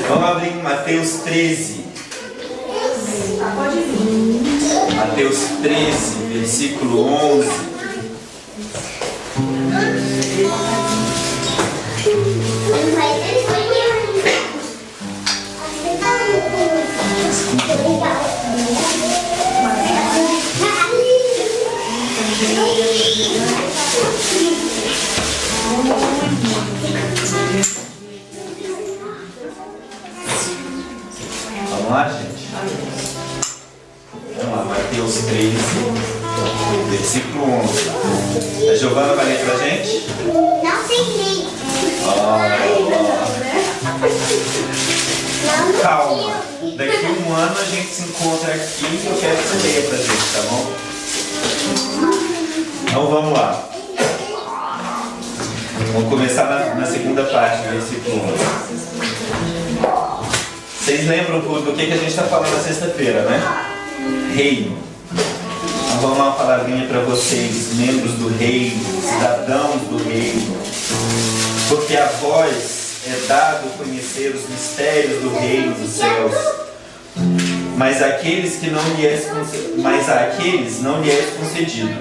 Vamos abrir em Mateus 13. Mateus 13, versículo 11. Vamos lá, gente? Vamos lá, Mateus 13, versículo 11. A Giovana vai ler pra gente? Não sei ler. Calma. Daqui a um ano a gente se encontra aqui e eu quero que você leia pra gente, tá bom? Então vamos lá. Vamos começar na segunda parte do versículo 11. Vocês lembram do que a gente está falando na sexta-feira, né? Reino. Então vamos lá uma palavrinha para vocês, membros do reino, cidadãos do reino. Porque a vós é dado conhecer os mistérios do reino dos céus. Mas àqueles não lhe é concedido.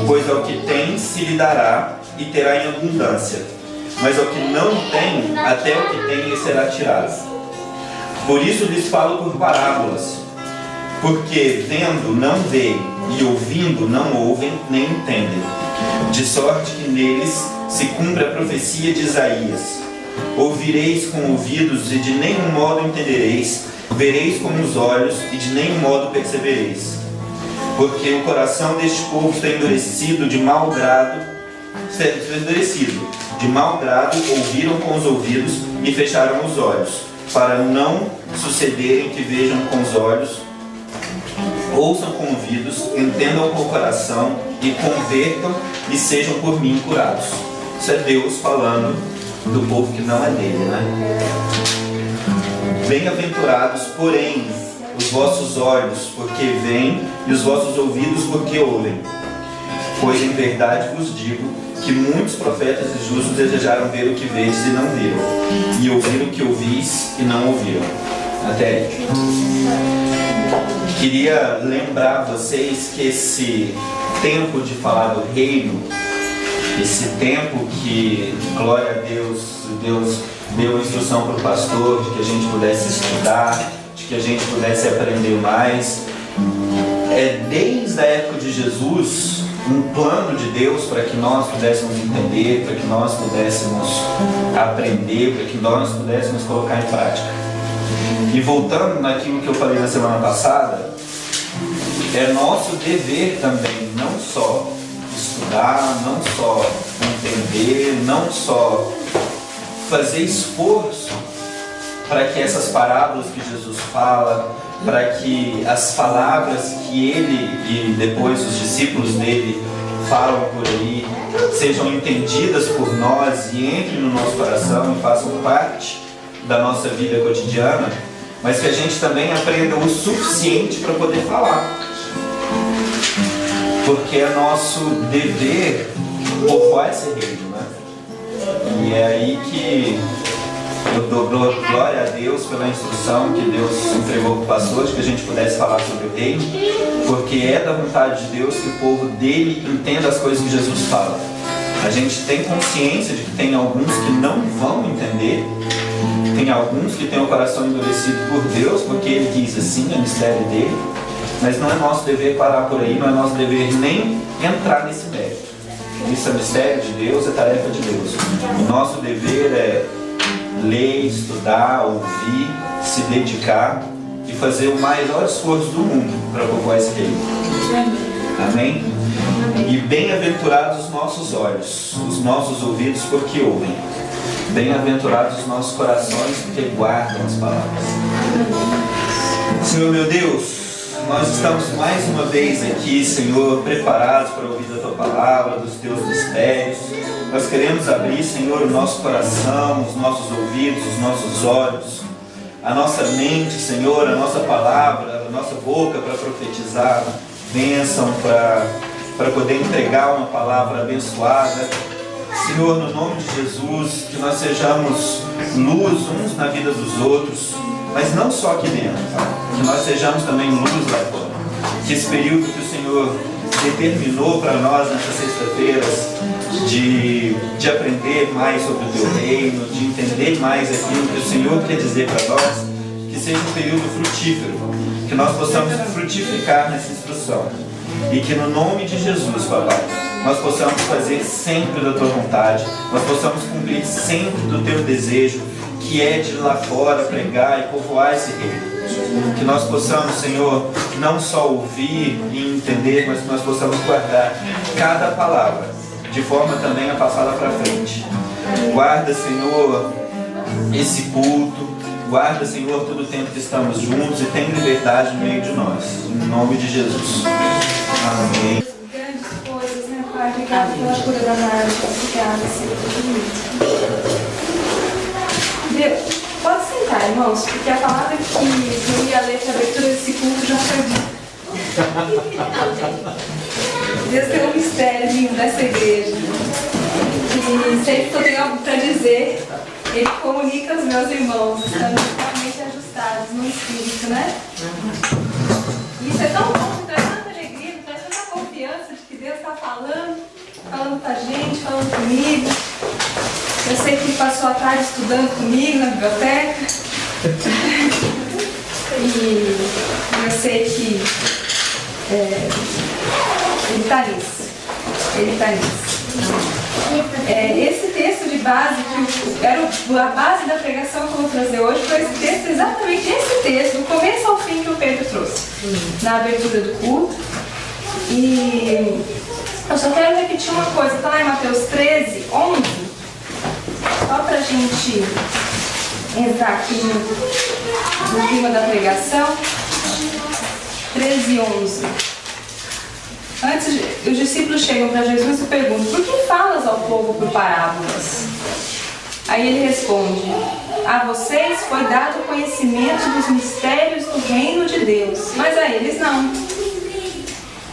Pois ao que tem se lhe dará e terá em abundância. Mas ao que não tem, até o que tem lhe será tirado. Por isso lhes falo por parábolas, porque vendo não veem, e ouvindo não ouvem nem entendem, de sorte que neles se cumpre a profecia de Isaías. Ouvireis com ouvidos e de nenhum modo entendereis, vereis com os olhos e de nenhum modo percebereis. Porque o coração deste povo está endurecido de mau grado, ouviram com os ouvidos e fecharam os olhos, para não sucederem que vejam com os olhos, ouçam com ouvidos, entendam com o coração e convertam e sejam por mim curados. Isso é Deus falando do povo que não é dele, né? Bem-aventurados, porém, os vossos olhos, porque veem, e os vossos ouvidos, porque ouvem. Pois em verdade vos digo que muitos profetas e justos desejaram ver o que vedes e não viram, e ouvir o que ouvis e não ouviram. Até aí. Queria lembrar vocês que esse tempo de falar do reino, esse tempo que, glória a Deus, Deus deu instrução para o pastor de que a gente pudesse estudar, de que a gente pudesse aprender mais, é desde a época de Jesus um plano de Deus para que nós pudéssemos entender, para que nós pudéssemos aprender, para que nós pudéssemos colocar em prática. E voltando naquilo que eu falei na semana passada, é nosso dever também não só estudar, não só entender, não só fazer esforço para que essas parábolas que Jesus fala, para que as palavras que ele e depois os discípulos dele falam por aí sejam entendidas por nós e entrem no nosso coração e façam parte da nossa vida cotidiana, mas que a gente também aprenda o suficiente para poder falar, porque é nosso dever povoar esse reino, né? E é aí que eu dou glória a Deus pela instrução que Deus entregou para o pastor, de que a gente pudesse falar sobre o reino, porque é da vontade de Deus que o povo dele entenda as coisas que Jesus fala. A gente tem consciência de que tem alguns que não vão entender, tem alguns que têm o coração endurecido por Deus, porque ele quis assim, é mistério dele, mas não é nosso dever parar por aí, não é nosso dever nem entrar nesse mérito. Isso é mistério de Deus, é tarefa de Deus. O nosso dever é ler, estudar, ouvir, se dedicar e fazer o maior esforço do mundo para povoar esse reino. Amém? E bem-aventurados os nossos olhos, os nossos ouvidos, porque ouvem. Bem-aventurados os nossos corações, porque guardam as palavras. Senhor meu Deus, nós estamos mais uma vez aqui, Senhor, preparados para ouvir a Tua palavra, dos Teus mistérios. Nós queremos abrir, Senhor, o nosso coração, os nossos ouvidos, os nossos olhos, a nossa mente, Senhor, a nossa palavra, a nossa boca para profetizar bênção, para poder entregar uma palavra abençoada. Senhor, no nome de Jesus, que nós sejamos luz uns na vida dos outros, mas não só aqui dentro, Pai, que nós sejamos também luz lá fora. Que esse período que o Senhor determinou para nós nessas sexta-feiras, de aprender mais sobre o Teu reino, de entender mais aquilo que o Senhor quer dizer para nós, que seja um período frutífero, que nós possamos frutificar nessa instrução. E que no nome de Jesus, Papai, nós possamos fazer sempre da Tua vontade, nós possamos cumprir sempre do Teu desejo, que é de ir lá fora pregar e povoar esse reino. Que nós possamos, Senhor, não só ouvir e entender, mas que nós possamos guardar cada palavra, de forma também a passá-la para frente. Guarda, Senhor, esse culto, guarda, Senhor, todo o tempo que estamos juntos e tem liberdade no meio de nós. Em nome de Jesus. Amém. Grandes coisas, né, Pai? Obrigada pela cura da Nádia. Obrigada, Senhor. Deus, pode sentar, irmãos, porque a palavra que eu ia ler para a abertura desse culto já foi dita. Deus tem um mistério dessa igreja. E sempre que eu tenho algo para dizer, Ele comunica aos meus irmãos, estando totalmente ajustados no espírito, né? Isso é tão bom, traz tanta alegria, traz tanta confiança de que Deus está falando com a gente, falando comigo. Eu sei que Ele passou a tarde estudando comigo na biblioteca. E eu sei que Ele está nisso. Ele está nisso. Esse texto de base, que era a base da pregação que eu vou trazer hoje, foi esse texto, exatamente esse texto, do começo ao fim que o Pedro trouxe, na abertura do culto. E eu só quero repetir uma coisa, está lá em Mateus 13, 11, só para a gente entrar aqui no clima da pregação. 13, 11. Antes, os discípulos chegam para Jesus e perguntam: por que falas ao povo por parábolas? Aí ele responde: a vocês foi dado o conhecimento dos mistérios do reino de Deus, mas a eles não.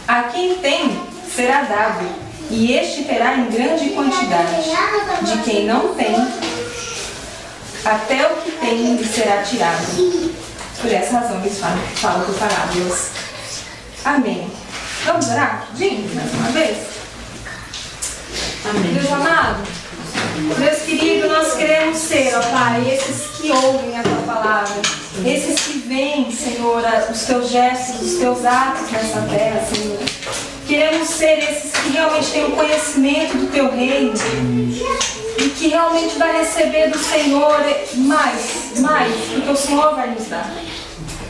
A quem tem, será dado, e este terá em grande quantidade. De quem não tem, até o que tem lhe será tirado. Por essa razão eles falam por parábolas. Amém. Vamos orar? Gente, mais uma vez. Amém. Deus amado, Deus querido, nós queremos ser, ó Pai, esses que ouvem a Tua palavra, esses que veem, Senhor, os Teus gestos, os Teus atos nessa terra, Senhor. Queremos ser esses que realmente têm o conhecimento do Teu reino e que realmente vai receber do Senhor mais, porque o Senhor vai nos dar.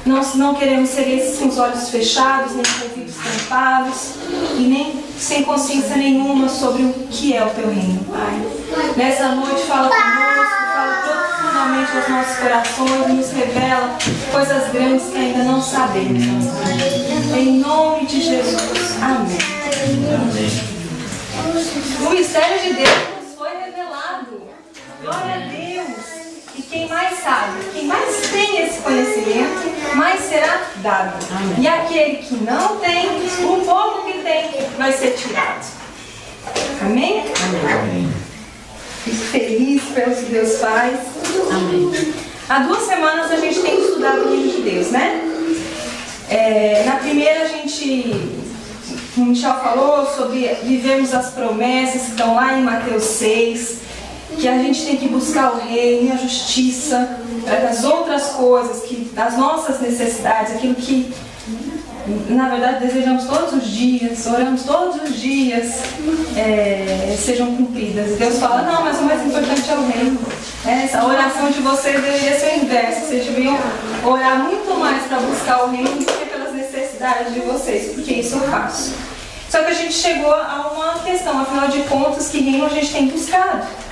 Não queremos ser esses com os olhos fechados, nem com ouvidos tampados e nem sem consciência nenhuma sobre o que é o Teu reino, Pai. Nessa noite fala conosco, fala profundamente aos nossos corações e nos revela coisas grandes que ainda não sabemos. Em nome de Jesus. Amém. O mistério de Deus nos foi revelado. Glória a Deus. E quem mais sabe, quem mais tem esse conhecimento, mais será dado. Amém. E aquele que não tem, o pouco que tem, vai ser tirado. Amém? Amém. Fico feliz pelos que Deus faz. Amém. Há 2 semanas a gente tem estudado o reino de Deus, né? Na primeira o Michel falou sobre vivermos as promessas que estão lá em Mateus 6. Que a gente tem que buscar o reino e a justiça, para que as outras coisas, das nossas necessidades, aquilo que na verdade desejamos todos os dias, oramos todos os dias, sejam cumpridas. E Deus fala: não, mas o mais importante é o reino. Essa oração de vocês deveria ser o inverso. Vocês deviam orar muito mais para buscar o reino do que pelas necessidades de vocês, porque isso eu faço. Só que a gente chegou a uma questão, afinal de contas, que reino a gente tem buscado.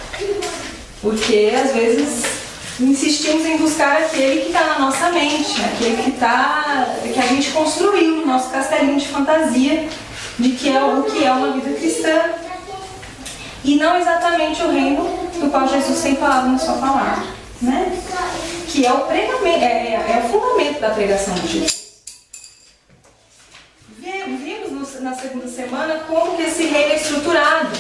Porque às vezes insistimos em buscar aquele que está na nossa mente, aquele que a gente construiu no nosso castelinho de fantasia de o que é uma vida cristã, e não exatamente o reino do qual Jesus tem falado na sua palavra, né? Que é o pregamento, é o fundamento da pregação de Jesus. Vimos na segunda semana como que esse reino é estruturado.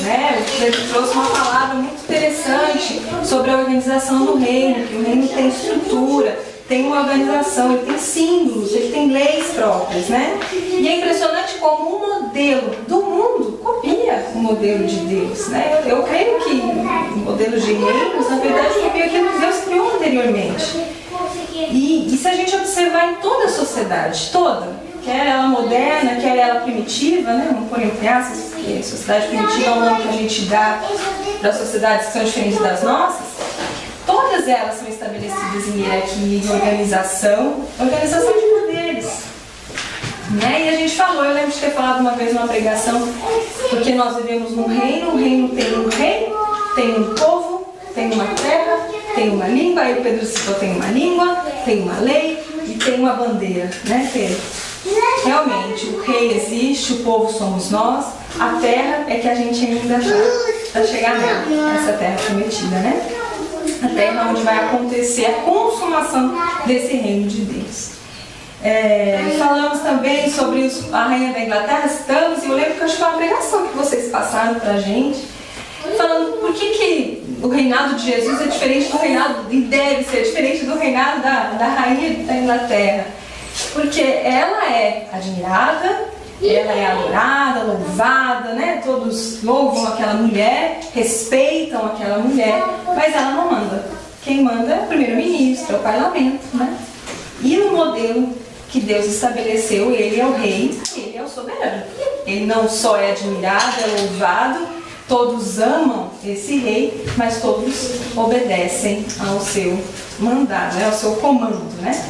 né? O Pedro trouxe uma palavra muito interessante sobre a organização do reino, que o reino tem estrutura, tem uma organização, ele tem símbolos, ele tem leis próprias, né? E é impressionante como o modelo do mundo copia o modelo de Deus, né? Eu creio que o modelo de reinos, na verdade, copia aquilo que Deus criou anteriormente. E se a gente observar em toda a sociedade, toda, quer ela moderna, quer ela primitiva, né? Vamos pôr entre aspas, porque a sociedade primitiva é o nome que a gente dá para sociedades que são diferentes das nossas, todas elas são estabelecidas em hierarquia, em organização de poderes. Né? E a gente falou, eu lembro de ter falado uma vez numa pregação, porque nós vivemos num reino, o reino tem um rei, tem um povo, tem uma terra, tem uma língua, aí o Pedro citou, tem uma língua, tem uma lei e tem uma bandeira, né, Pedro? Realmente, o rei existe, o povo somos nós, a terra é que a gente ainda está para chegar nela, essa terra prometida, né? A terra onde vai acontecer a consumação desse reino de Deus. Falamos também sobre a rainha da Inglaterra, citamos, e eu lembro que acho que foi uma pregação que vocês passaram para a gente, falando por que o reinado de Jesus é diferente do reinado, e deve ser diferente do reinado da rainha da Inglaterra. Porque ela é admirada, ela é adorada, louvada, né? Todos louvam aquela mulher, respeitam aquela mulher, mas ela não manda. Quem manda é o primeiro-ministro, é o parlamento, né? E no modelo que Deus estabeleceu, ele é o rei, ele é o soberano. Ele não só é admirado, é louvado, todos amam esse rei, mas todos obedecem ao seu mandado, ao seu comando, né?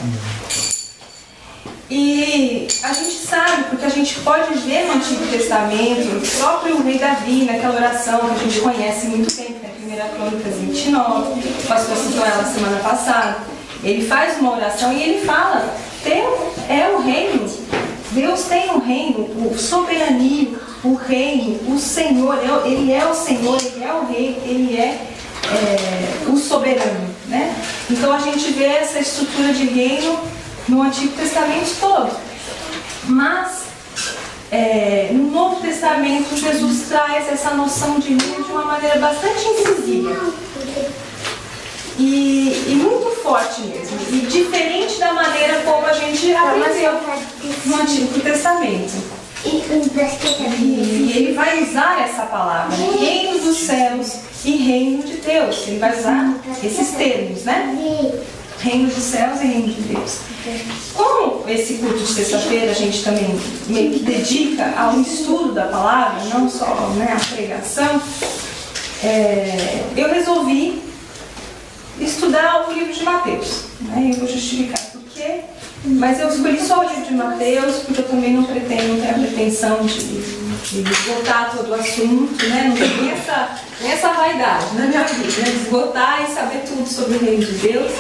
E a gente sabe, porque a gente pode ver no Antigo Testamento, o próprio rei Davi, naquela oração que a gente conhece muito bem, que é 1 Crônicas 29, o pastor citou ela semana passada. Ele faz uma oração e ele fala, é o reino, Deus tem um reino, o soberania, o reino, o Senhor, ele é o Senhor, ele é o rei, ele é o soberano, né? Então a gente vê essa estrutura de reino no Antigo Testamento todo. Mas no Novo Testamento Jesus traz essa noção de reino de uma maneira bastante incisiva e muito forte mesmo, e diferente da maneira como a gente aprendeu no Antigo Testamento. E ele vai usar essa palavra, reino dos céus e reino de Deus. Ele vai usar esses termos, né? Reino dos céus e reino de Deus. Como esse culto de sexta-feira a gente também meio que dedica ao estudo da palavra, não só, né, a pregação, eu resolvi estudar o livro de Mateus, né? Eu vou justificar por quê, mas eu escolhi só o livro de Mateus porque eu também não tenho a pretensão de esgotar todo o assunto, né? Não tenho nem essa vaidade na minha vida, né? De esgotar e saber tudo sobre o reino de Deus.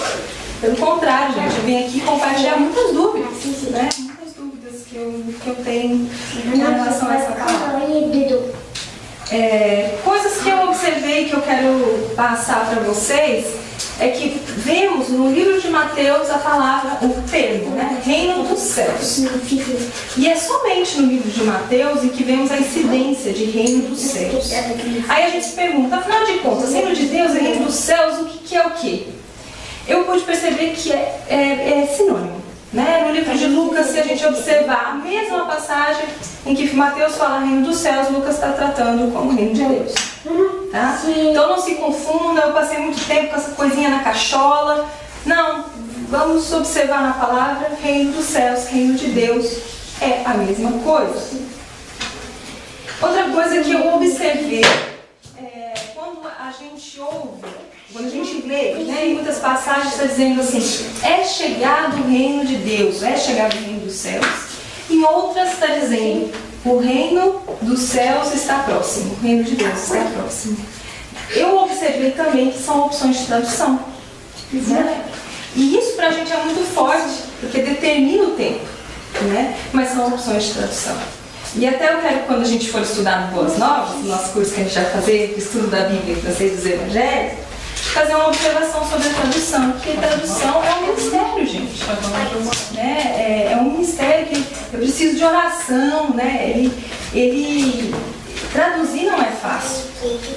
Pelo contrário, gente, eu vim aqui compartilhar muitas dúvidas, né? Muitas dúvidas que eu tenho em relação a essa palavra. Coisas que eu observei que eu quero passar para vocês é que vemos no livro de Mateus a palavra, o termo, né? Reino dos céus. E é somente no livro de Mateus em que vemos a incidência de reino dos céus. Aí a gente se pergunta, afinal de contas, reino de Deus e reino dos céus, o que é o quê? Eu pude perceber que é sinônimo, né? No livro de Lucas, se a gente observar a mesma passagem em que Mateus fala reino dos céus, Lucas está tratando como reino de Deus. Tá? Então não se confunda, eu passei muito tempo com essa coisinha na cachola. Não, vamos observar na palavra reino dos céus, reino de Deus, é a mesma coisa. Outra coisa que eu observei quando a gente ouve, quando a gente lê, né, em muitas passagens está dizendo assim, é chegado o reino de Deus, é chegado o reino dos céus. Em outras está dizendo, o reino dos céus está próximo, o reino de Deus está próximo. Eu observei também que são opções de tradução, né? E isso para a gente é muito forte, porque determina o tempo, né? Mas são opções de tradução. E até eu quero, quando a gente for estudar no Boas Novas, no nosso curso que a gente vai fazer, o estudo da Bíblia e francês dos Evangelhos, fazer uma observação sobre a tradução, porque a tradução é um ministério, gente. Né? É um ministério que eu preciso de oração, né? traduzir não é fácil.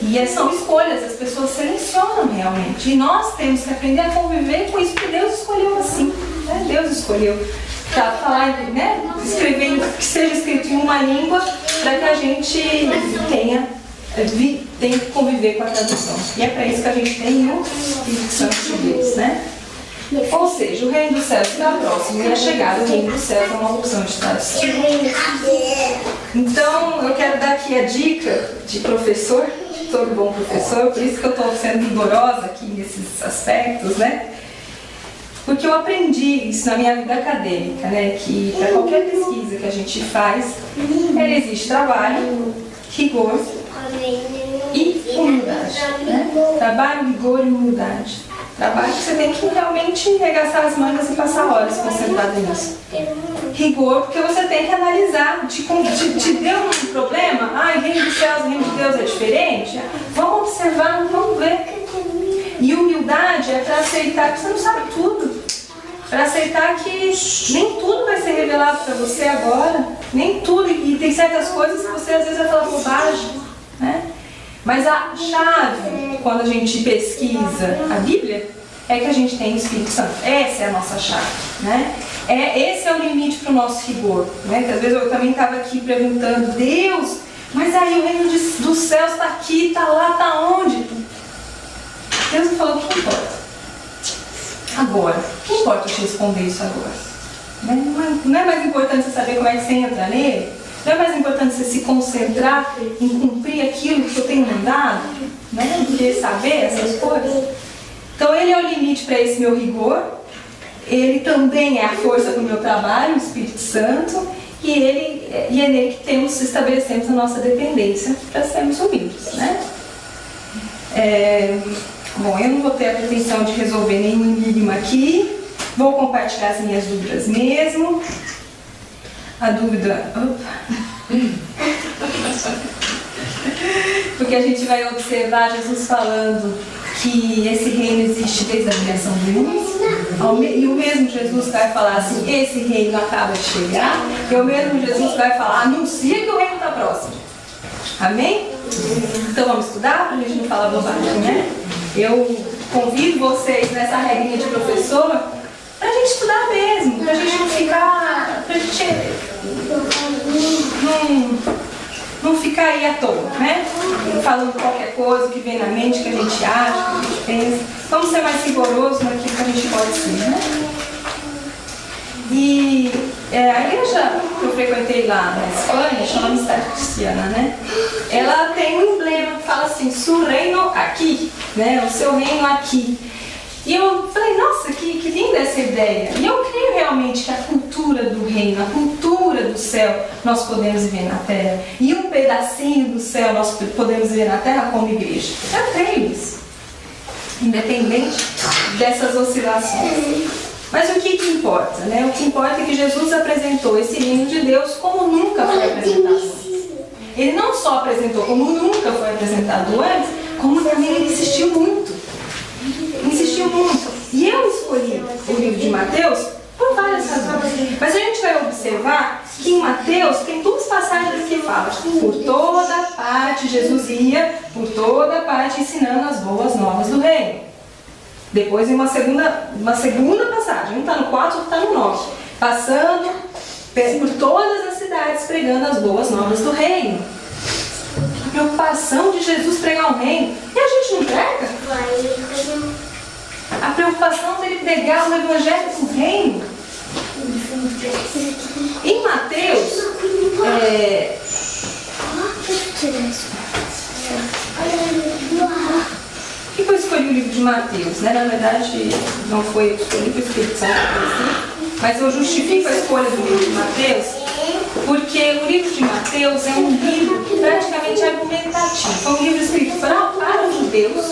E são escolhas, as pessoas selecionam realmente. E nós temos que aprender a conviver com isso, porque Deus escolheu assim. Né? Deus escolheu falar, né? Escrever, que seja escrito em uma língua, para que a gente tenha que conviver com a tradução. E é para isso que a gente tem o Espírito Santo de Deus, né? Ou seja, o reino dos céus está próximo e a chegada do reino dos céus é uma opção de tradução. Então, eu quero dar aqui a dica de professor, de todo bom professor, por isso que eu estou sendo rigorosa aqui nesses aspectos, né? Porque eu aprendi isso na minha vida acadêmica, né? Que para qualquer pesquisa que a gente faz, existe trabalho, rigor e humildade. Né? Trabalho, rigor e humildade. Trabalho que você tem que realmente arregaçar as mangas e passar horas concentrado nisso. Rigor, porque você tem que analisar. Te deu um problema? O reino dos céus, o reino de Deus é diferente? Vamos observar, vamos ver. E humildade é para aceitar que você não sabe tudo. Para aceitar que nem tudo vai ser revelado para você agora. Nem tudo. E tem certas coisas que você às vezes vai falar bobagem. Né? Mas a chave, quando a gente pesquisa a Bíblia, é que a gente tem o Espírito Santo. Essa é a nossa chave. Né? Esse é o limite para o nosso rigor. Né? Que às vezes eu também estava aqui perguntando, Deus, mas aí o reino dos céus está aqui, está lá, está onde? Deus me falou, o que importa? Agora. O que importa eu te responder isso agora? Não é mais importante você saber como é que você entra nele? Não é mais importante você se concentrar em cumprir aquilo que eu tenho mandado? Né? Do que saber essas coisas? Então ele é o limite para esse meu rigor. Ele também é a força do meu trabalho, o Espírito Santo. E é nele que estabelecemos a nossa dependência para sermos humildes. Né? Bom, eu não vou ter a pretensão de resolver nenhum enigma aqui. Vou compartilhar as minhas dúvidas mesmo. A dúvida... Porque a gente vai observar Jesus falando que esse reino existe desde a criação do mundo. E o mesmo Jesus vai falar assim, esse reino acaba de chegar. E o mesmo Jesus vai falar, anuncia que o reino está próximo. Amém? Então vamos estudar, para a gente não falar bobagem, né? Eu convido vocês nessa regrinha de professor para a gente estudar mesmo, para a gente não ficar, não ficar aí à toa, né? Falando qualquer coisa que vem na mente, que a gente acha, que a gente pensa. Vamos ser mais rigorosos naquilo que a gente pode ser, né? E a igreja que eu frequentei lá na Espanha, chama Amistade Cristiana, né? Ela tem um emblema que fala assim, su reino aqui, né? O seu reino aqui. E eu falei, nossa, que linda essa ideia. E eu creio realmente que a cultura do reino, a cultura do céu, nós podemos viver na terra. E um pedacinho do céu nós podemos viver na terra como igreja. Eu creio nisso. Independente dessas oscilações. Mas o que importa? Né? O que importa é que Jesus apresentou esse reino de Deus como nunca foi apresentado antes. Ele não só apresentou como nunca foi apresentado antes, como também ele insistiu muito. Insistiu muito. E eu escolhi o livro de Mateus por várias razões. Mas a gente vai observar que em Mateus tem duas passagens que falam. Por toda parte, Jesus ia por toda parte ensinando as boas novas do reino. Depois em uma segunda passagem, um está no 4, outro está no 9. Passando por todas as cidades pregando as boas novas do reino. A preocupação de Jesus pregar o reino. E a gente não prega? A preocupação dele pregar o evangelho do reino. Em Mateus, por que eu escolhi o livro de Mateus? Né? Na verdade, não foi eu que escolhi, foi o Espírito Santo, mas eu justifico a escolha do livro de Mateus porque o livro de Mateus é um livro praticamente argumentativo. É um livro escrito para os judeus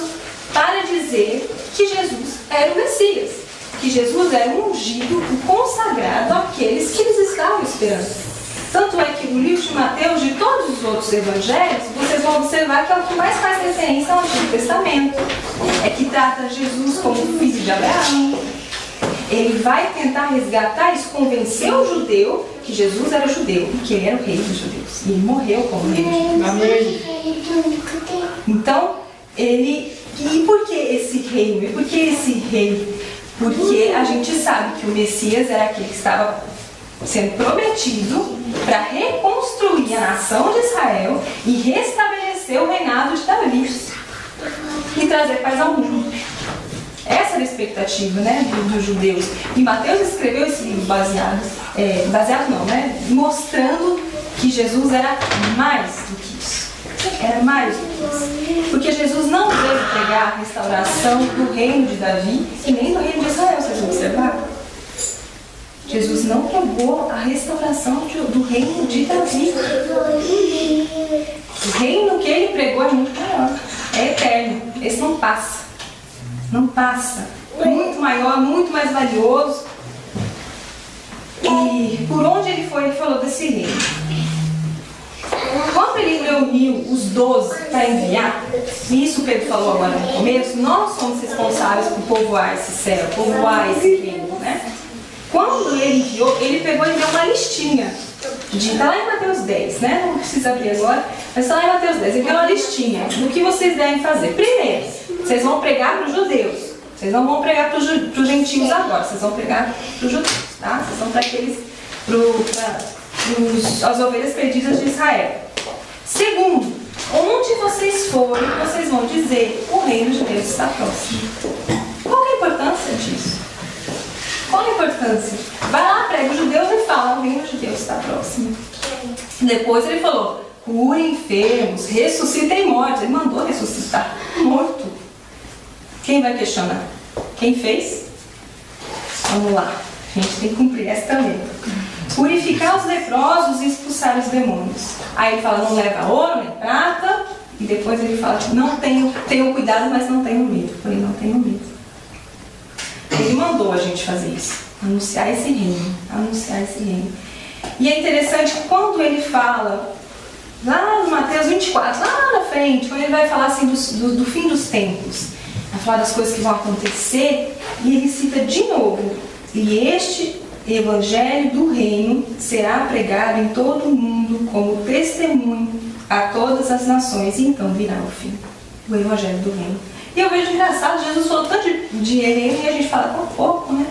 para dizer que Jesus era o Messias, que Jesus era o ungido, o consagrado àqueles que eles estavam esperando. Tanto é que no livro de Mateus, de todos os outros evangelhos, vocês vão observar que é o que mais faz referência ao Antigo Testamento. É que trata Jesus como filho de Abraão. Ele vai tentar resgatar isso, convencer o judeu que Jesus era judeu e que ele era o rei dos judeus. E ele morreu como rei dos judeus. Então, e por que esse reino? E por que esse rei? Porque a gente sabe que o Messias era aquele que estava sendo prometido para reconstruir a nação de Israel e restabelecer o reinado de Davi e trazer paz ao mundo. Essa era a expectativa, né, dos judeus. E Mateus escreveu esse livro mostrando que Jesus era mais do que isso. Era mais do que isso. Porque Jesus não veio pregar a restauração do reino de Davi e nem do reino de Israel, vocês observaram? Jesus não pregou a restauração do reino de Davi. O reino que ele pregou é muito maior, é eterno. Esse não passa. Não passa. Muito maior, muito mais valioso. E por onde ele foi, ele falou desse reino. Quando ele reuniu os 12 para enviar, e isso o Pedro falou agora no começo, nós somos responsáveis por povoar esse céu, povoar esse reino, né? Quando ele enviou, ele pegou e deu uma listinha. Está lá em Mateus 10, né? Não precisa abrir agora, mas está lá em Mateus 10. Ele deu uma listinha do que vocês devem fazer. Primeiro, vocês vão pregar para os judeus. Vocês não vão pregar para os gentios agora, vocês vão pregar para os judeus, tá? Vocês vão para aqueles, as ovelhas perdidas de Israel. Segundo, onde vocês forem, vocês vão dizer: o reino de Deus está próximo. Qual é a importância disso? Qual a importância? Vai lá, prega os judeus e fala: o reino de Deus está próximo. Depois ele falou: curem enfermos, ressuscitem mortos. Ele mandou ressuscitar morto. Quem vai questionar? Quem fez? Vamos lá, a gente tem que cumprir essa também. Purificar os leprosos e expulsar os demônios. Aí ele fala: não leva ouro nem prata. E depois ele fala: não tenho cuidado, mas não tenho medo. Eu falei: não tenho medo. Ele mandou a gente fazer isso, anunciar esse reino, anunciar esse reino. E é interessante que quando ele fala, lá no Mateus 24, lá na frente, quando ele vai falar assim do fim dos tempos, vai falar das coisas que vão acontecer, e ele cita de novo: e este evangelho do reino será pregado em todo o mundo como testemunho a todas as nações, e então virá o fim, o evangelho do reino. E eu vejo engraçado, Jesus falou tanto de reino e a gente fala tão pouco, né?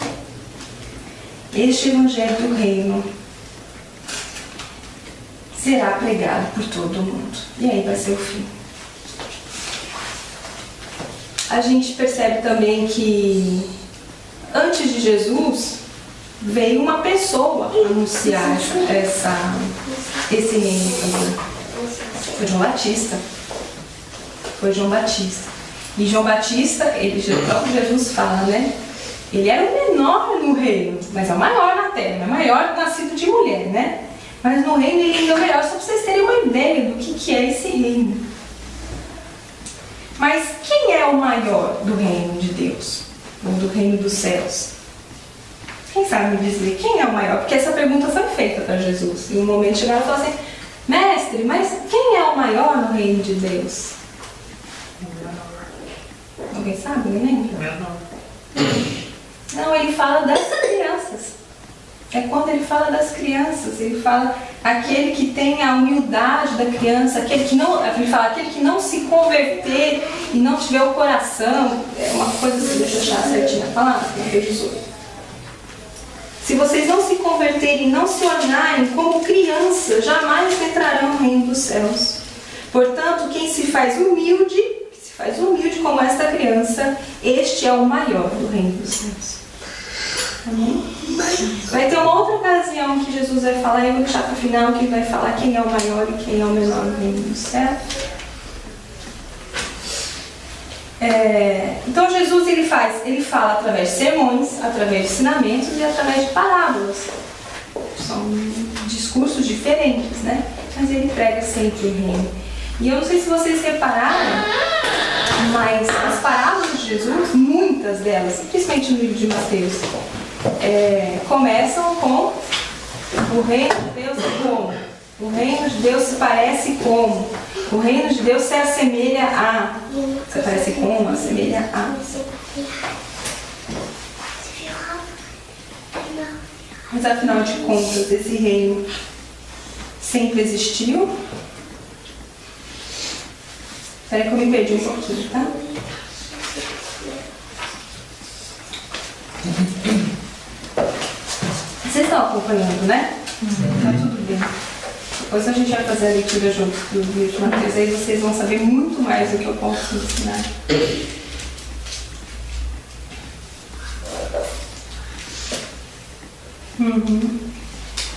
Este evangelho do reino será pregado por todo mundo. E aí vai ser o fim. A gente percebe também que antes de Jesus veio uma pessoa anunciar esse reino também. Foi João Batista. Foi João Batista. E João Batista, o próprio Jesus fala, né? Ele era o menor no reino, mas é o maior na terra, é o maior nascido de mulher, né? Mas no reino ele é o melhor, só para vocês terem uma ideia do que é esse reino. Mas quem é o maior do reino de Deus? Ou do reino dos céus? Quem sabe me dizer quem é o maior? Porque essa pergunta foi feita para Jesus. E um momento chegaram e falaram assim: mestre, mas quem é o maior no reino de Deus? Alguém sabe? Alguém lembra? Não, ele fala das crianças. É quando ele fala das crianças. Ele fala aquele que tem a humildade da criança, aquele que não se converter e não tiver o coração. É uma coisa assim, deixa eu achar certinho a palavra, Mateus 18. Se vocês não se converterem e não se ornarem como crianças, jamais entrarão no reino dos céus. Portanto, quem se faz humilde como esta criança, este é o maior do reino dos céus. Amém? Vai ter uma outra ocasião que Jesus vai falar, e eu vou deixar para o final, que ele vai falar quem é o maior e quem é o menor no reino dos céus. Então Jesus ele fala através de sermões, através de ensinamentos e através de parábolas. São discursos diferentes, né? Mas ele prega sempre o reino. E eu não sei se vocês repararam, mas as parábolas de Jesus, muitas delas, principalmente no livro de Mateus, começam com: o reino de Deus é como? O reino de Deus se parece como? O reino de Deus se assemelha a. Se parece como? Assemelha a. Mas afinal de contas, esse reino sempre existiu? Espera que eu me perdi um pouquinho, tá? Vocês estão acompanhando, né? Tá tudo bem. Depois a gente vai fazer a leitura junto do livro de Mateus, aí vocês vão saber muito mais do que eu posso ensinar.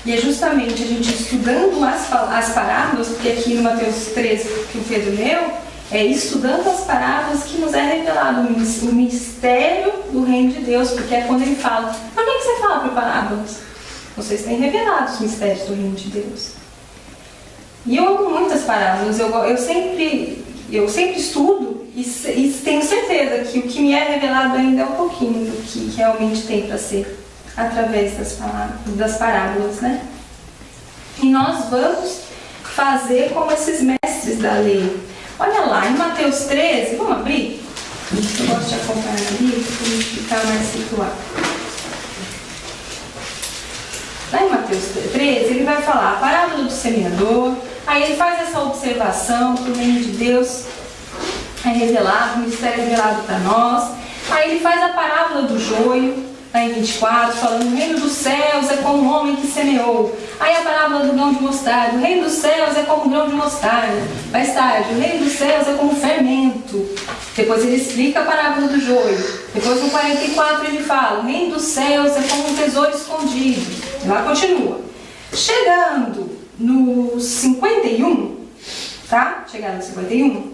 E é justamente a gente estudando as parábolas, porque aqui no Mateus 13, que o Pedro leu, é estudando as parábolas que nos é revelado o mistério do reino de Deus, porque é quando ele fala, por que você fala por parábolas? Vocês têm revelado os mistérios do reino de Deus. E eu amo muitas parábolas, eu sempre estudo e tenho certeza que o que me é revelado ainda é um pouquinho do que realmente tem para ser através das parábolas, né? E nós vamos fazer como esses mestres da lei. Olha lá, em Mateus 13, vamos abrir? Eu gosto de acompanhar ali para a gente ficar mais situado. Lá em Mateus 13, ele vai falar a parábola do semeador, aí ele faz essa observação que o reino de Deus é revelado, o mistério é revelado para nós. Aí ele faz a parábola do joio, lá em 24, falando o reino dos céus é como um homem que semeou. Aí a parábola do grão de mostarda, o reino dos céus é como um grão de mostarda. Mais tarde, o reino dos céus é como um fermento. Depois ele explica a parábola do joio. Depois no 44 ele fala, o reino dos céus é como um tesouro escondido. E lá continua. Chegando no 51, tá? Chegaram no 51.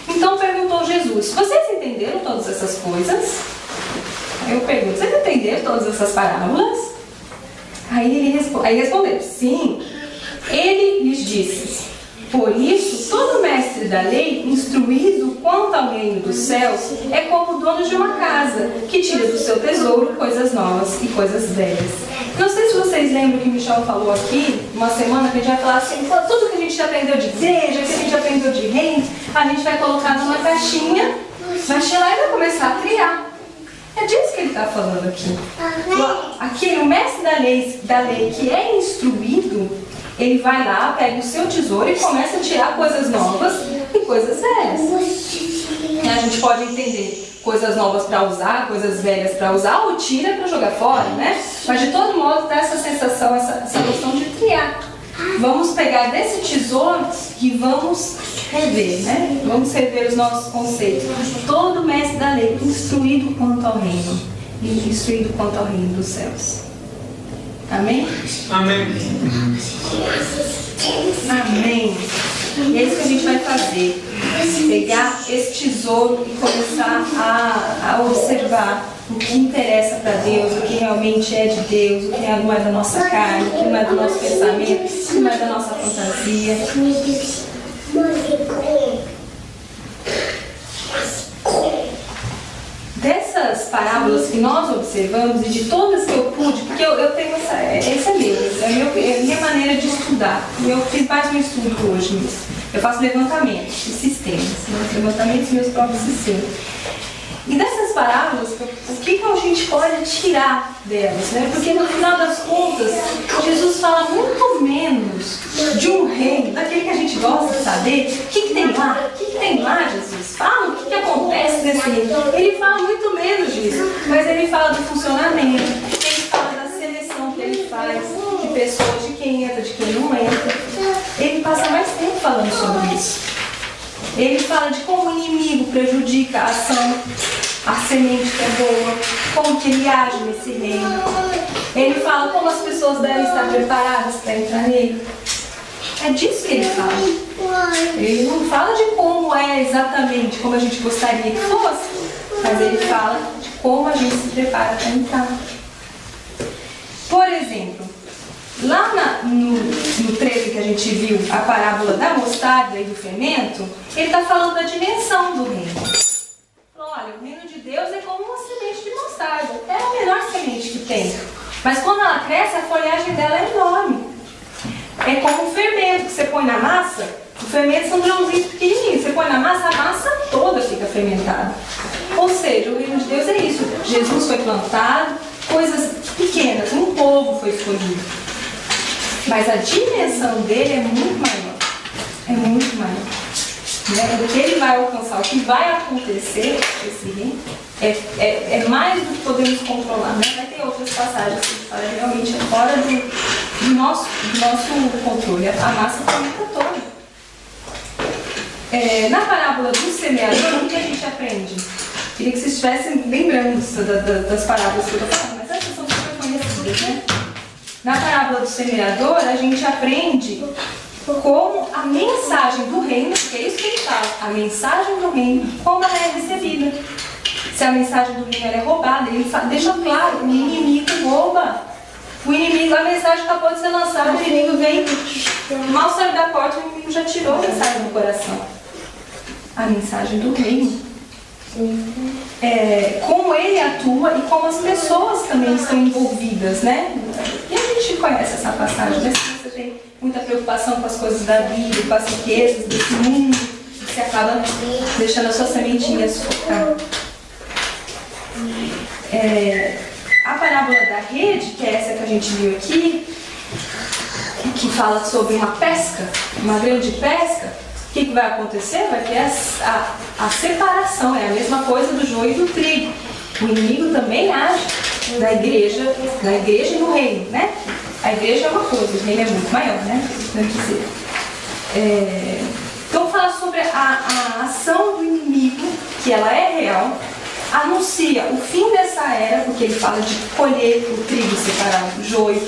Então perguntou Jesus, vocês entenderam todas essas coisas? Eu pergunto, vocês entenderam todas essas parábolas? Aí responderam, sim. Ele lhes disse, por isso, todo mestre da lei, instruído quanto ao reino dos céus, é como o dono de uma casa, que tira do seu tesouro coisas novas e coisas velhas. Não sei se vocês lembram que o Michel falou aqui, uma semana que a gente vai falar assim, tudo que a gente aprendeu de igreja, que a gente aprendeu de reino, a gente vai colocar numa caixinha, vai chegar e vai começar a criar. É disso que ele está falando aqui. Aqui, o mestre da lei que é instruído, ele vai lá, pega o seu tesouro e começa a tirar coisas novas e coisas velhas. E a gente pode entender coisas novas para usar, coisas velhas para usar, ou tira para jogar fora, né? Mas de todo modo dá essa sensação, essa noção de criar. Vamos pegar desse tesouro e vamos rever, né? Vamos rever os nossos conceitos. Todo mestre da lei, instruído quanto ao reino, e instruído quanto ao reino dos céus. Amém? Amém. Amém. E é isso que a gente vai fazer. Pegar esse tesouro e começar a observar o que interessa para Deus, o que realmente é de Deus, o que não é da nossa carne, o que não é do nosso pensamento, o que não é da nossa fantasia. Dessas parábolas que nós observamos e de todas que eu pude, porque eu tenho essa é a minha maneira de estudar. Eu fiz mais um estudo hoje mesmo. Eu faço levantamentos de sistemas, levantamentos dos meus próprios sistemas. E dessas parábolas, o que a gente pode tirar delas, né? Porque no final das contas, Jesus fala muito menos de um reino, daquele que a gente gosta de saber. O que tem lá? O que tem lá, Jesus? Fala o que acontece nesse reino. Ele fala muito menos disso, mas ele fala do funcionamento, ele fala da seleção que ele faz, de pessoas, de quem entra, de quem não entra. Ele passa mais tempo falando sobre isso. Ele fala de como o inimigo prejudica a ação, a semente que é boa, como que ele age nesse reino. Ele fala como as pessoas devem estar preparadas para entrar nele. É disso que ele fala. Ele não fala de como é exatamente, como a gente gostaria que fosse, mas ele fala de como a gente se prepara para entrar. Por exemplo, lá no 13 que a gente viu a parábola da mostarda e do fermento, ele está falando da dimensão do reino. Olha, o reino de Deus é como uma semente de mostarda. É a menor semente que tem. Mas quando ela cresce, a folhagem dela é enorme. É como um fermento que você põe na massa. O fermento são grãozinhos pequenininhos. Você põe na massa, a massa toda fica fermentada. Ou seja, o reino de Deus é isso. Jesus foi plantado, coisas pequenas pequenas, um povo foi escolhido. Mas a dimensão dele é muito maior. É muito maior. Né? O que ele vai alcançar, o que vai acontecer com esse reino, é mais do que podemos controlar. Né? Vai ter outras passagens que falam realmente fora do nosso controle. A massa planeta toda. Na parábola do semeador, o que a gente aprende? Queria que vocês estivessem lembrando das parábolas que eu estou falando, mas essas são super conhecidas, né? Na parábola do semeador, a gente aprende como a mensagem do reino, que é isso que ele fala, a mensagem do reino, como ela é recebida. Se a mensagem do reino é roubada, ele deixa claro, o inimigo rouba. O inimigo, a mensagem acabou de ser lançada, o inimigo vem, mal saiu da porta, o inimigo já tirou a mensagem do coração. A mensagem do reino. Como ele atua e como as pessoas também estão envolvidas, né? E a gente conhece essa passagem, né? Se você tem muita preocupação com as coisas da vida, com as riquezas desse mundo, você acaba deixando as suas sementinhas focar. A parábola da rede, que é essa que a gente viu aqui, que fala sobre uma pesca, uma grande pesca, o que vai acontecer? Vai ter a separação, é a mesma coisa do joio e do trigo. O inimigo também age na igreja e no reino, né? A igreja é uma coisa, o reino é muito maior, né? Então fala sobre a ação do inimigo, que ela é real, anuncia o fim dessa era, porque ele fala de colher o trigo, separar o joio,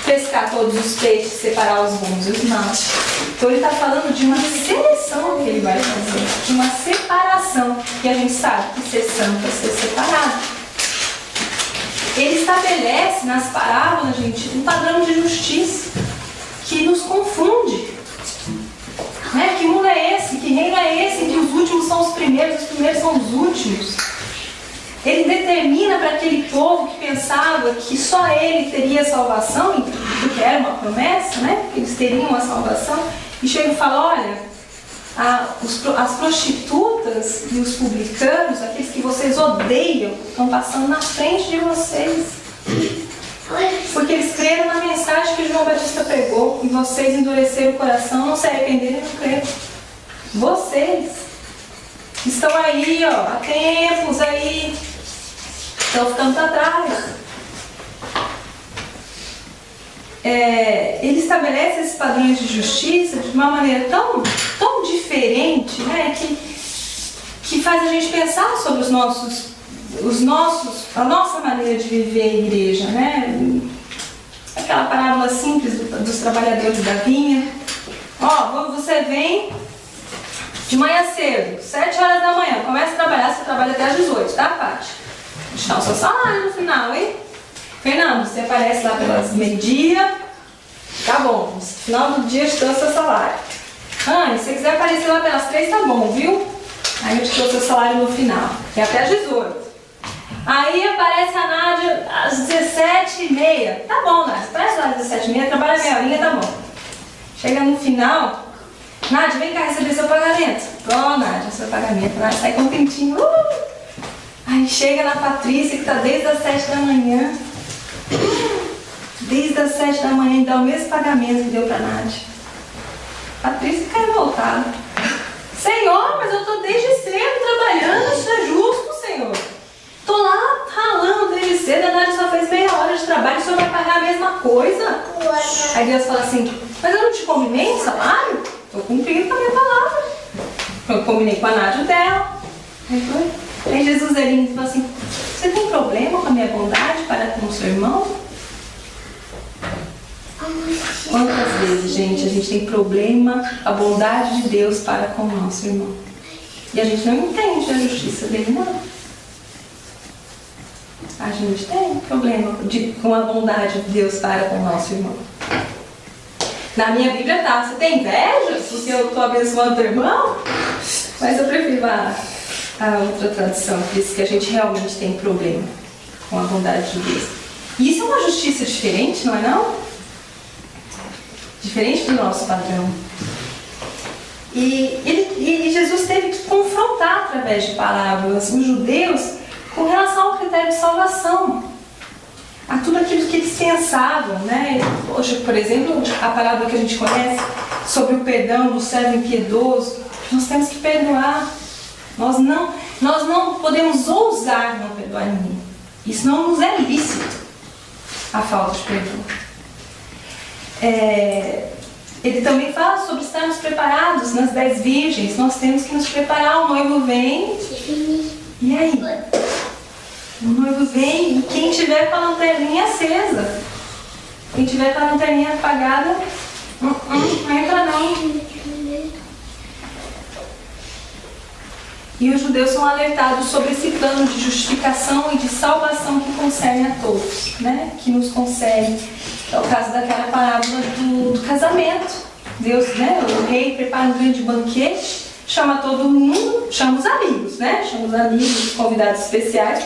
pescar todos os peixes, separar os bons e os maus. Então ele está falando de uma seleção que ele vai fazer, de uma separação, que a gente sabe que ser santo é ser separado. Ele estabelece nas parábolas, gente, um padrão de justiça que nos confunde. Né? Que mundo é esse? Que reino é esse em que os últimos são os primeiros são os últimos? Ele determina para aquele povo que pensava que só ele teria salvação, porque era uma promessa, né? Que eles teriam a salvação, e chega e fala, olha, as prostitutas e os publicanos, aqueles que vocês odeiam, estão passando na frente de vocês. Porque eles creram na mensagem que João Batista pregou, e vocês endureceram o coração, não se arrependeram e não creram. Vocês estão aí, ó, há tempos aí, estão ficando para trás. Ele estabelece esses padrões de justiça de uma maneira tão diferente, né, que faz a gente pensar sobre a nossa maneira de viver a igreja, né? Aquela parábola simples dos trabalhadores da vinha. Você vem de manhã cedo, 7 horas da manhã, começa a trabalhar, você trabalha até às 18, tá, Paty? Deixa o seu salário no final, hein? Fernando, você aparece lá pelas meio-dia, tá bom, no final do dia eu te dou o seu salário. Anne, se você quiser aparecer lá pelas 3, tá bom, viu? Aí eu te dou o seu salário no final, que é até às 18. Aí aparece a Nádia às 17h30. Tá bom, Nádia, aparece lá às 17h30, trabalha meia horinha, tá bom. Chega no final, Nádia, vem cá receber seu pagamento. Nádia, seu pagamento. Nádia sai contentinho. Aí chega na Patrícia, que tá desde as 7 da manhã. Desde as 7 da manhã e dá o mesmo pagamento que deu pra Nádia. Patrícia fica revoltada. Senhor, mas eu tô desde cedo trabalhando, isso é justo, Senhor. Tô lá ralando desde cedo, a Nádia só fez meia hora de trabalho, o senhor vai pagar a mesma coisa? Aí Deus fala assim, mas eu não te combinei o salário? Tô cumprindo com a minha palavra. Eu combinei com a Nádia dela. Aí Jesus ele fala assim, você tem problema com a minha bondade para com o seu irmão? Quantas vezes, gente, a gente tem problema com a bondade de Deus para com o nosso irmão? E a gente não entende a justiça dele, não. A gente tem problema com a bondade de Deus para com o nosso irmão. Na minha Bíblia tá, você tem inveja porque eu estou abençoando teu irmão? Mas eu prefiro a outra tradução, que diz que a gente realmente tem problema com a bondade de Deus. E isso é uma justiça diferente, não é não? Diferente do nosso padrão. E Jesus teve que confrontar através de parábolas os judeus com relação ao critério de salvação. a tudo aquilo que eles pensavam, né? Hoje, por exemplo, a palavra que a gente conhece sobre o perdão do servo impiedoso, nós temos que perdoar. Nós não podemos ousar não perdoar ninguém. Isso não nos é lícito, a falta de perdão. Ele também fala sobre estarmos preparados nas 10 virgens. Nós temos que nos preparar, o noivo vem. E aí? O noivo vem e quem tiver com a lanterninha acesa, quem tiver com a lanterninha apagada, não entra não. E os judeus são alertados sobre esse plano de justificação e de salvação que concerne a todos, né? Que nos concerne. É o caso daquela parábola do casamento. Deus, né? O rei prepara um grande banquete, chama todo mundo, chama os amigos, né? Chama os amigos, os convidados especiais.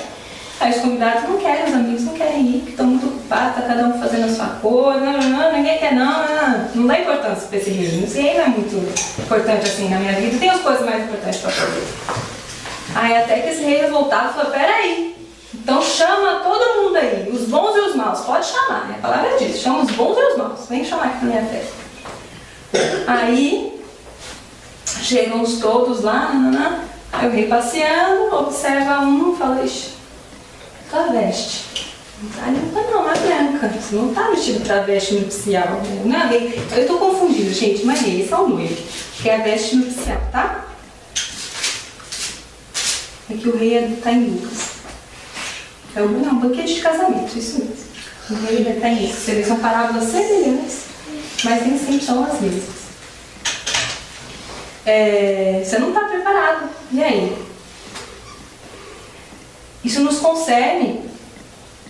Aí os convidados não querem, os amigos não querem ir, porque estão muito ocupados, está cada um fazendo a sua coisa, ninguém quer não dá importância para esse rei. Esse rei não é muito importante assim na minha vida, tem as coisas mais importantes para fazer. Aí até que esse rei voltava e falou, peraí, então chama todo mundo aí, os bons e os maus, pode chamar, né? A palavra diz, chama os bons e os maus, vem chamar aqui na minha festa. Aí chegam os todos lá, aí o rei passeando, observa um e fala, ixi, tua veste não tá limpa não, é branca, você não tá vestido pra veste nupcial, não é rei. Eu tô confundindo, gente, mas rei, esse é o noivo, que é a veste nupcial, tá? É que o rei tá em Lucas. É um banquete de casamento, isso mesmo. O rei está em isso. Você vê, são parábolas semelhantes, mas nem sempre são as mesmas. Você não está preparado. E aí? Isso nos concerne.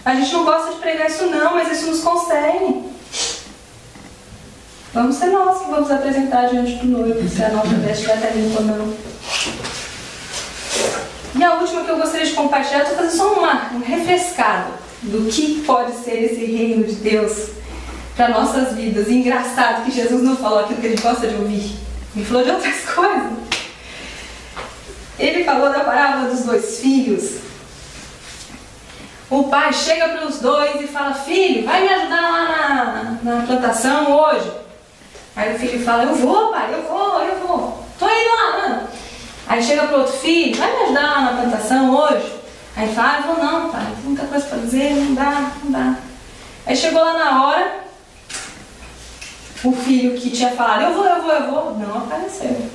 A gente não gosta de pregar isso não, mas isso nos concerne. Vamos ser nós que vamos apresentar diante do noivo, se a nossa veste vai estar limpa ou não. E a última que eu gostaria de compartilhar, eu estou fazendo só um refrescado do que pode ser esse reino de Deus para nossas vidas. E engraçado que Jesus não falou aquilo que a gente gosta de ouvir. Ele falou de outras coisas. Ele falou da parábola dos 2 filhos. O pai chega para os 2 e fala, filho, vai me ajudar lá na plantação hoje? Aí o filho fala, eu vou, pai, eu vou. Tô indo lá, não. Aí chega para o outro filho, vai me ajudar lá na plantação hoje? Aí ele fala, vou não, pai, tem muita coisa para fazer, não dá. Aí chegou lá na hora, o filho que tinha falado, eu vou, não apareceu.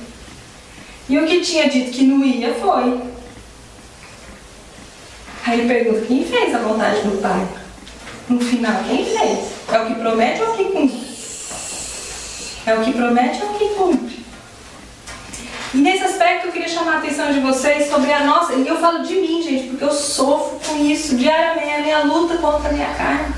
E o que tinha dito que não ia, foi. Aí ele pergunta, quem fez a vontade do pai? No final, quem fez? É o que promete ou o que cumpre? É o que promete ou o que cumpre? E nesse aspecto eu queria chamar a atenção de vocês sobre a nossa... E eu falo de mim, gente, porque eu sofro com isso diariamente, a minha luta contra a minha carne.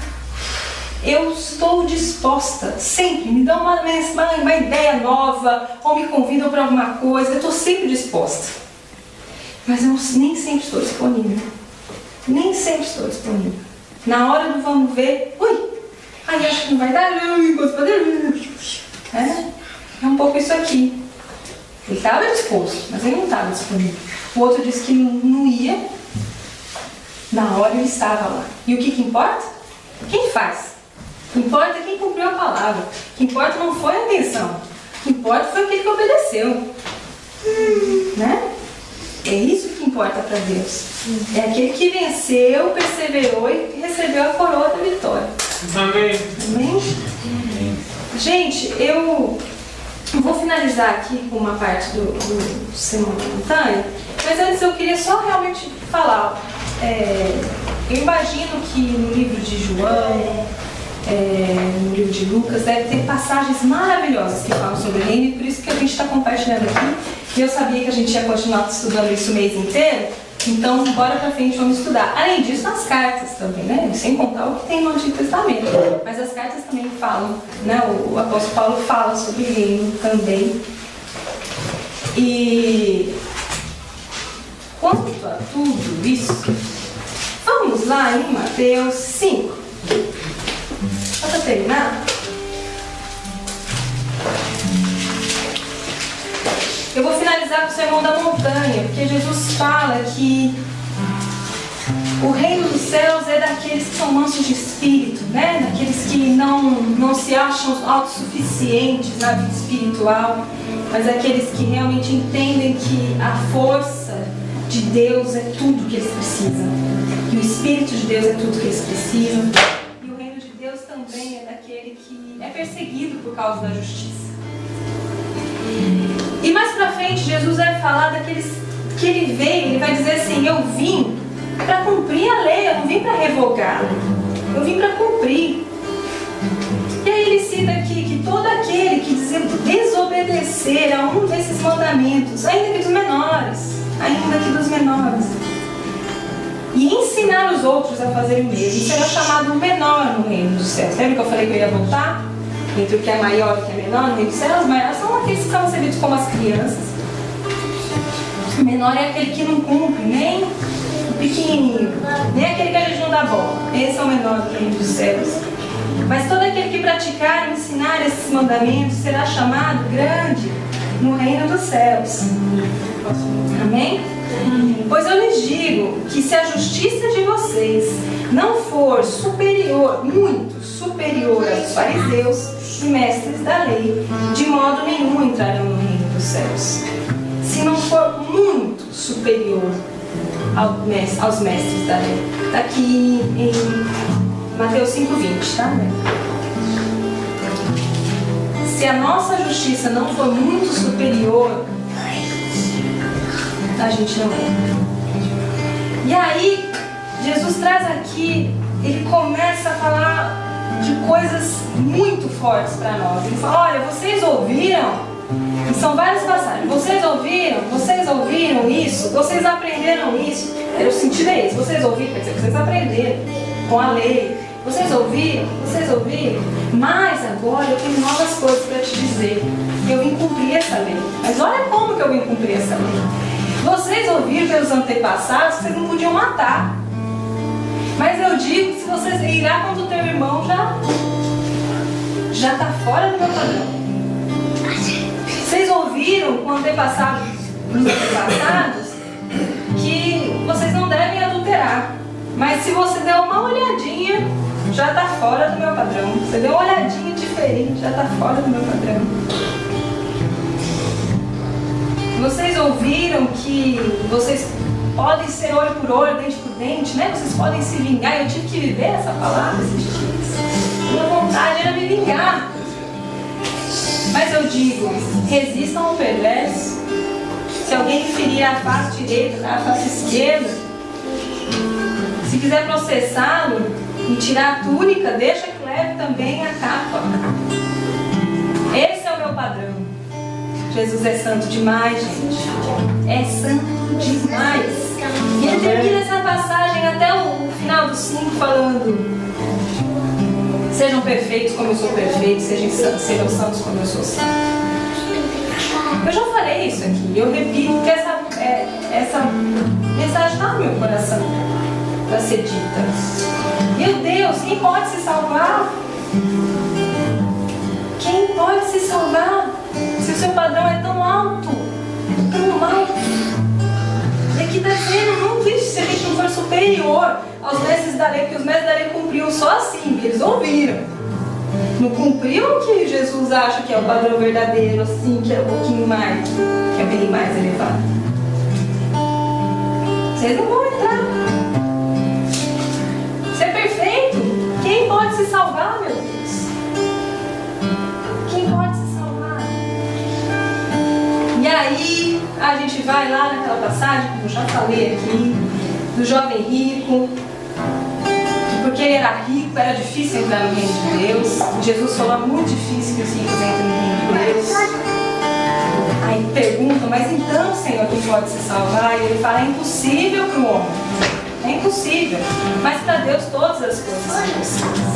Eu estou disposta, sempre, me dão uma ideia nova, ou me convidam para alguma coisa, eu estou sempre disposta. Mas eu nem sempre estou disponível. Nem sempre estou disponível. Na hora do vamos ver, aí acho que não vai dar, é um pouco isso aqui. Ele estava disposto, mas ele não estava disponível. O outro disse que não ia, na hora ele estava lá. E o que importa? Quem faz? O que importa é quem cumpriu a palavra. O que importa não foi a intenção. O que importa foi aquele que obedeceu. Né? É isso que importa para Deus. É aquele que venceu, perseverou e recebeu a coroa da vitória. Amém. Amém? Gente, eu vou finalizar aqui com uma parte do Sermão da Montanha, mas antes eu queria só realmente falar. Eu imagino que no livro de João, no livro de Lucas, deve ter passagens maravilhosas que falam sobre o reino, e por isso que a gente está compartilhando aqui. E eu sabia que a gente ia continuar estudando isso o mês inteiro, então bora pra frente, vamos estudar. Além disso, as cartas também, né? Sem contar o que tem no Antigo Testamento. Mas as cartas também falam, né? O apóstolo Paulo fala sobre o reino também. E quanto a tudo isso, vamos lá em Mateus 5. Só para terminar. Eu vou finalizar com o Sermão da Montanha, porque Jesus fala que O reino dos céus é daqueles que são mansos de espírito, né? Daqueles que não se acham autossuficientes na vida espiritual, mas aqueles que realmente entendem que a força de Deus é tudo que eles precisam. Que o Espírito de Deus é tudo que eles precisam. E o reino de Deus também é daquele que é perseguido por causa da justiça. E mais pra frente, Jesus vai falar daqueles que ele veio, ele vai dizer assim: eu vim para cumprir a lei, eu não vim para revogá-la, eu vim para cumprir. E aí ele cita aqui que todo aquele que desobedecer a um desses mandamentos, ainda que dos menores, e ensinar os outros a fazerem o mesmo, será chamado menor no reino dos céus. Lembra que eu falei que eu ia voltar? Entre o que é maior e o que é menor no reino dos céus? Os maiores são aqueles que são recebidos como as crianças. O menor é aquele que não cumpre, nem o pequenininho, nem aquele que a gente não dá bola. Esse é o menor do reino dos céus. Mas todo aquele que praticar e ensinar esses mandamentos será chamado grande no reino dos céus. Amém? Pois eu lhes digo que se a justiça de vocês não for superior, muito superior aos fariseus e mestres da lei, de modo nenhum entrarão no reino dos céus. Se não for muito superior aos mestres da lei. Está aqui em Mateus 5,20, tá? Se a nossa justiça não for muito superior, a gente não é. E aí, Jesus traz aqui, ele começa a falar de coisas muito fortes para nós. Ele fala: olha, vocês ouviram? E são várias passagens. Vocês ouviram isso? Vocês aprenderam isso? O sentido é esse. Vocês ouviram, quer dizer, vocês aprenderam com a lei. Vocês ouviram? Mas agora eu tenho novas coisas para te dizer. Eu vim cumprir essa lei. Mas olha como que eu vim cumprir essa lei. Vocês ouviram pelos antepassados que vocês não podiam matar. Mas eu digo que se vocês irá contra o teu irmão, já está fora do meu padrão. Vocês ouviram com antepassados que vocês não devem adulterar. Mas se você der uma olhadinha, já está fora do meu padrão. Você deu uma olhadinha diferente, já está fora do meu padrão. Vocês ouviram que vocês podem ser olho por olho, dente por dente, né? Vocês podem se vingar. Eu tive que viver essa palavra esses dias. Minha vontade era me vingar. Mas eu digo, resistam ao perverso. Se alguém ferir a face direita, a face esquerda, se quiser processá-lo e tirar a túnica, deixa que leve também a capa. Esse é o meu padrão. Jesus é santo demais, gente. É santo demais. E ele termina essa passagem até o final do 5 falando: sejam perfeitos como eu sou perfeito, sejam santos como eu sou santo. Eu já falei isso aqui, eu repito, porque essa mensagem está no meu coração para ser dita. Meu Deus, quem pode se salvar? Quem pode se salvar? Se o seu padrão é tão alto, tão alto. E aqui está dizendo, não existe se a gente não for superior aos mestres da lei, porque os mestres da lei cumpriam só assim, que eles ouviram. Não cumpriam o que Jesus acha que é o padrão verdadeiro, assim, que é um pouquinho mais, que é bem mais elevado. Vocês não vão entrar. Ser perfeito, quem pode se salvar, meu Deus? Quem pode se salvar? E aí, a gente vai lá naquela passagem, como eu já falei aqui, do jovem rico. Porque ele era rico, era difícil entrar no reino de Deus. Jesus falou: é muito difícil que os ricos entrem no reino de Deus. Aí perguntam: mas então, Senhor, quem pode se salvar? E ele fala: é impossível para o homem. É impossível. Mas para Deus todas as coisas são possíveis.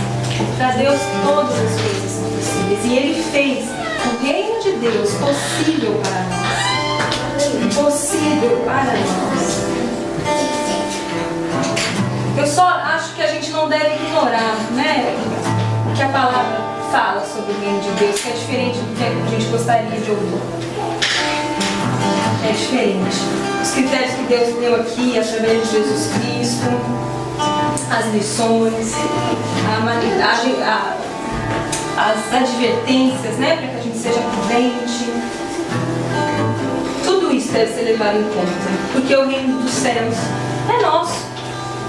Para Deus todas as coisas são possíveis. E ele fez o reino de Deus possível para nós. Possível para nós. Eu só acho que a gente não deve ignorar, né, o que a palavra fala sobre o reino de Deus, que é diferente do que a gente gostaria de ouvir. é diferente. Os critérios que Deus deu aqui, através de Jesus Cristo, as lições, as advertências, né, para que a gente seja prudente, tudo isso deve ser levado em conta, porque o reino dos céus é nosso.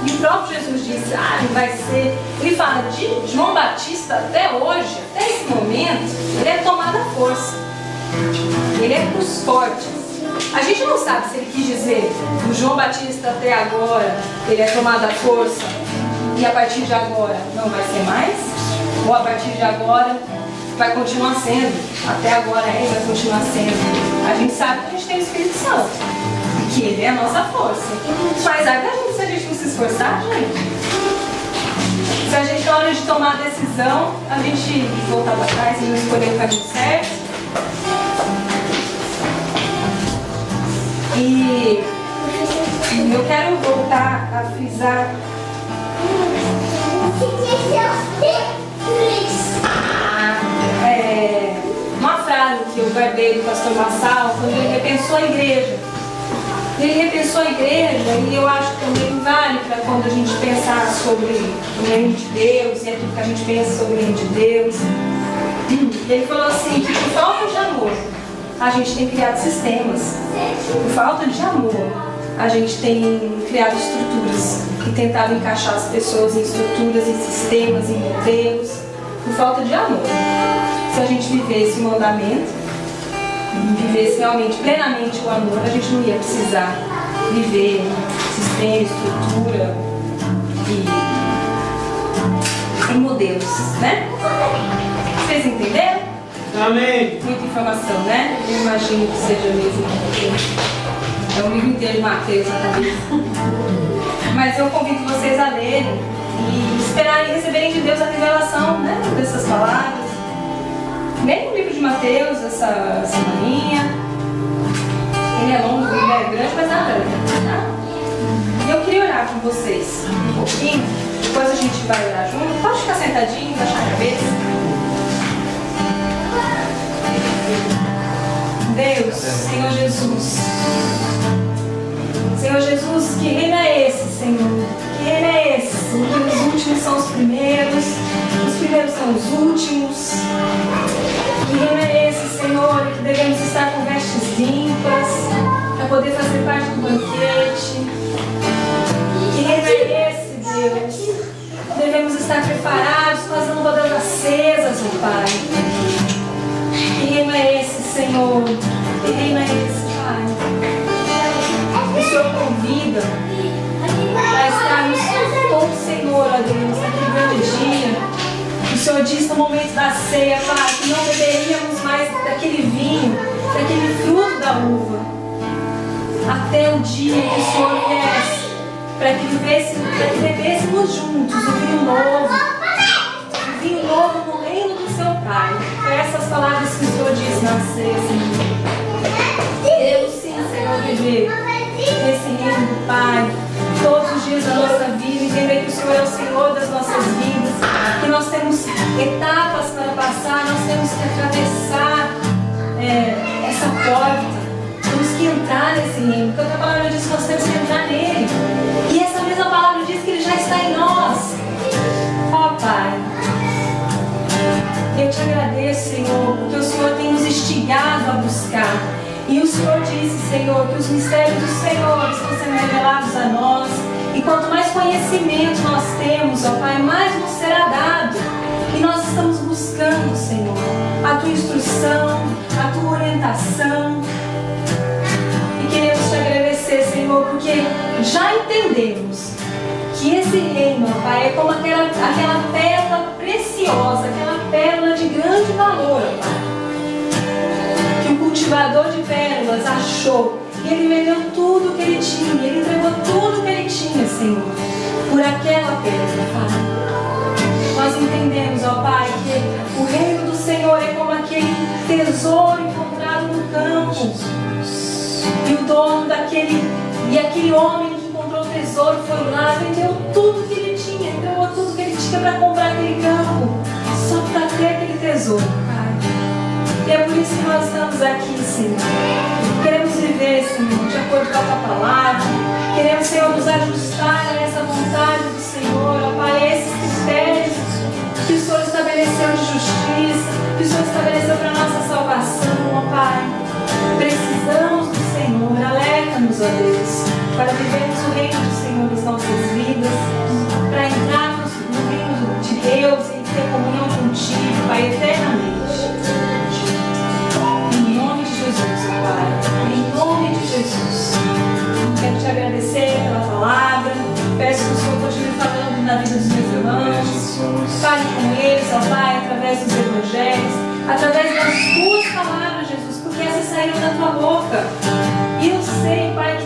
E o próprio Jesus disse, ele vai ser, ele fala de João Batista até hoje, até esse momento, ele é tomado à força, ele é para os fortes. A gente não sabe se ele quis dizer do João Batista até agora, ele é tomado à força e a partir de agora não vai ser mais, ou a partir de agora vai continuar sendo, até agora ele vai continuar sendo. A gente sabe que a gente tem o Espírito Santo, e que ele é a nossa força. Mas aí da gente, se a gente não se esforçar, gente, se a gente na hora de tomar a decisão, a gente voltar para trás e não escolher o caminho certo. E eu quero voltar a frisar uma frase que eu guardei do pastor Massal, quando ele repensou a igreja. Ele repensou a igreja, e eu acho que também vale para quando a gente pensar sobre o reino de Deus e aquilo que a gente pensa sobre o reino de Deus. Ele falou assim, que por falta de amor a gente tem criado sistemas. Por falta de amor a gente tem criado estruturas e tentado encaixar as pessoas em estruturas, em sistemas, em modelos. Por falta de amor. Se a gente vivesse o mandamento, vivesse realmente plenamente o amor, a gente não ia precisar viver sistema, estrutura e modelos, né? Vocês entenderam? Amém. Muita informação, né? Eu imagino que seja mesmo. É o livro inteiro de Mateus na cabeça. Mas eu convido vocês a lerem e esperarem receberem de Deus a revelação, né, dessas palavras. Leia o livro de Mateus essa semaninha. Ele é longo, ele é grande, mas nada grande, tá? E eu queria orar com vocês um pouquinho. Depois a gente vai orar junto. Pode ficar sentadinho, baixar a cabeça. Deus, Senhor Jesus. Senhor Jesus, que reino é esse, Senhor? Que reino é esse? Que os últimos são os primeiros são os últimos. Que reino é esse, Senhor? Que devemos estar com vestes limpas para poder fazer parte do banquete. Que reino é esse, Deus? Devemos estar preparados com as lâmpadas acesas, ó Pai. Que reino é esse, Senhor? Que reino é esse, Pai? O Senhor convida a estarmos com o Senhor, ó Deus, naquele grande dia. O Senhor diz no momento da ceia, Pai, que não beberíamos mais daquele vinho, daquele fruto da uva, até o dia que o Senhor viesse, para que bebêssemos juntos o vinho novo no reino do Seu Pai. Foi essas palavras que o Senhor diz na ceia, Senhor. Queremos sim, Senhor, viver nesse reino do Pai, todos os dias da nossa vida, entender que o Senhor é o Senhor das nossas vidas, que nós temos etapas para passar, nós temos que atravessar essa porta, temos que entrar nesse reino, porque a palavra diz que nós temos que entrar nele, e essa mesma palavra diz que ele já está em nós. Ó Pai, eu te agradeço, Senhor, porque o Senhor tem nos instigado a buscar. E o Senhor disse, Senhor, que os mistérios do Senhor estão sendo revelados a nós. E quanto mais conhecimento nós temos, ó Pai, mais nos será dado. E nós estamos buscando, Senhor, a Tua instrução, a Tua orientação. E queremos te agradecer, Senhor, porque já entendemos que esse reino, ó Pai, é como aquela pérola preciosa, aquela pérola de grande valor, ó Pai. Que o cultivador de pérolas achou, e ele vendeu tudo o que ele tinha, ele entregou tudo o que ele tinha, Senhor, por aquela pérola, Pai. Nós entendemos, ó Pai, que o reino do Senhor é como aquele tesouro encontrado no campo, e o dono aquele homem que encontrou o tesouro foi lá, vendeu tudo que ele tinha, entregou tudo que ele tinha para comprar aquele campo, só para ter aquele tesouro, Pai. E é por isso isso que nós estamos aqui, Senhor. Queremos viver, Senhor, de acordo com a Tua palavra. Queremos, Senhor, nos ajustar a essa vontade do Senhor, ó Pai, a esses critérios que o Senhor estabeleceu de justiça, que o Senhor estabeleceu para a nossa salvação, ó Pai. Precisamos do Senhor, alerta-nos, ó Deus, para vivermos o reino do Senhor nas nossas vidas, para entrarmos no reino de Deus e ter comunhão contigo, Pai, eternamente. Em nome de Jesus, ó Pai, em nome de Jesus. Quero te agradecer pela palavra, peço que o Senhor continue falando na vida dos meus irmãos, fale com eles, ó Pai, através dos evangelhos, através das tuas palavras, Jesus, porque essas saíram da tua boca. E eu sei, Pai, que